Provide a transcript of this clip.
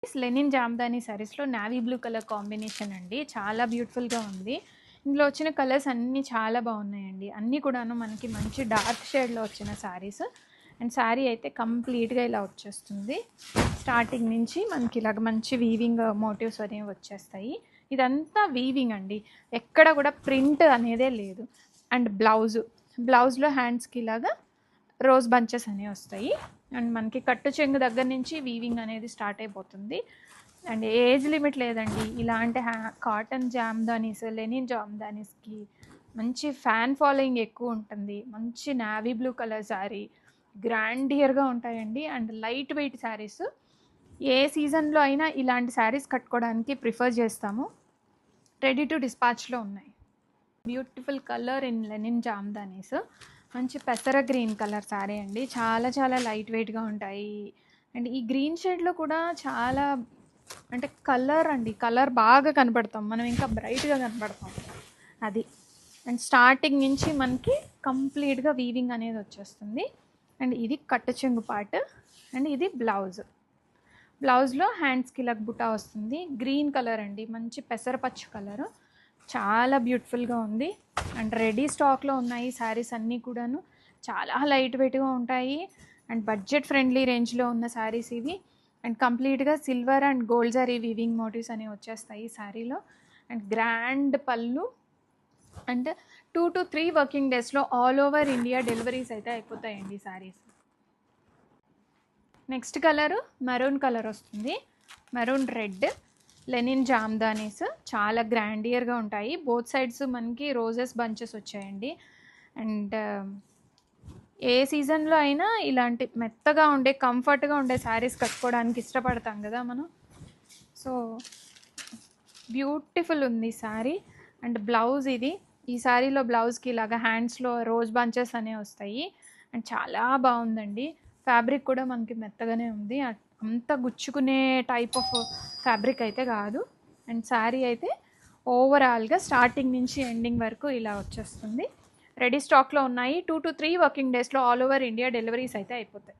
Lenin Jamdani సారీస్లో navy blue colour combination అండి. చాలా బ్యూటిఫుల్గా ఉంది. ఇందులో వచ్చిన కలర్స్ అన్నీ చాలా బాగున్నాయండి. అన్నీ కూడాను మనకి మంచి డార్క్ షేడ్లో వచ్చిన శారీస్. అండ్ శారీ అయితే కంప్లీట్గా ఇలా వచ్చేస్తుంది. స్టార్టింగ్ నుంచి మనకి ఇలాగ మంచి వీవింగ్ మోటివ్స్ అనేవి వచ్చేస్తాయి. ఇదంతా వీవింగ్ అండి, ఎక్కడ కూడా ప్రింట్ అనేదే లేదు. అండ్ బ్లౌజ్లో హ్యాండ్స్కి ఇలాగా రోజ్ బంచెస్ అనేవి వస్తాయి. అండ్ మనకి కట్టు చెంగు దగ్గర నుంచి వీవింగ్ అనేది స్టార్ట్ అయిపోతుంది. అండ్ ఏజ్ లిమిట్ లేదండి. ఇలాంటి కాటన్ జామ్దానీస్, లెనిన్ జామ్దానీస్కి మంచి ఫ్యాన్ ఫాలోయింగ్ ఎక్కువ ఉంటుంది. మంచి నావీ బ్లూ కలర్ శారీ గ్రాండియర్గా ఉంటాయండి. అండ్ లైట్ వెయిట్ శారీస్ ఏ సీజన్లో అయినా ఇలాంటి శారీస్ కట్టుకోవడానికి ప్రిఫర్ చేస్తాము. రెడీ టు డిస్పాచ్లో ఉన్నాయి. Beautiful colour in linen jamdanis. మంచి పెసర గ్రీన్ కలర్ శారీ అండి. చాలా చాలా లైట్ వెయిట్గా ఉంటాయి. అండ్ ఈ గ్రీన్ షేడ్లో కూడా చాలా అంటే కలర్ బాగా కనపడతాం మనం, ఇంకా బ్రైట్గా కనపడతాం అది. అండ్ స్టార్టింగ్ నుంచి మనకి కంప్లీట్గా వీవింగ్ అనేది వచ్చేస్తుంది. అండ్ ఇది కట్టు చెంగు పార్ట్. అండ్ ఇది బ్లౌజ్లో హ్యాండ్స్కి ఇలా బుటా వస్తుంది. గ్రీన్ కలర్ అండి, మంచి పెసరపచ్చు కలరు. చాలా బ్యూటిఫుల్గా ఉంది. అండ్ రెడీ స్టాక్లో ఉన్నాయి శారీస్ అన్నీ కూడాను. చాలా లైట్ వెయిట్గా ఉంటాయి. అండ్ బడ్జెట్ ఫ్రెండ్లీ రేంజ్లో ఉన్న శారీస్ ఇవి. అండ్ కంప్లీట్గా silver and gold zari weaving motifs అనేవి వచ్చేస్తాయి శారీలో. And grand pallu. And 2 to 3 working డేస్లో ఆల్ ఓవర్ ఇండియా డెలివరీస్ అయితే అయిపోతాయండి saris. Next colour maroon colour వస్తుంది. మెరూన్ రెడ్ లెనిన్ జామ్దానీస్ చాలా గ్రాండియర్గా ఉంటాయి. బోత్ సైడ్స్ మనకి రోజెస్ బంచెస్ వచ్చాయండి. అండ్ ఏ సీజన్లో అయినా ఇలాంటి మెత్తగా ఉండే కంఫర్ట్గా ఉండే శారీస్ కట్టుకోవడానికి ఇష్టపడతాం కదా మనం. సో బ్యూటిఫుల్ ఉంది శారీ. అండ్ బ్లౌజ్ ఇది. ఈ శారీలో బ్లౌజ్కి ఇలాగ హ్యాండ్స్లో రోజ్ బంచెస్ అనేవి వస్తాయి. అండ్ చాలా బాగుందండి. ఫ్యాబ్రిక్ కూడా మనకి మెత్తగానే ఉంది, అంత గుచ్చుకునే టైప్ ఆఫ్ ఫ్యాబ్రిక్ అయితే కాదు. అండ్ శారీ అయితే ఓవరాల్గా స్టార్టింగ్ నుంచి ఎండింగ్ వరకు ఇలా వచ్చేస్తుంది. రెడీ స్టాక్లో ఉన్నాయి. 2 to 3 వర్కింగ్ డేస్లో ఆల్ ఓవర్ ఇండియా డెలివరీస్ అయితే అయిపోతాయి.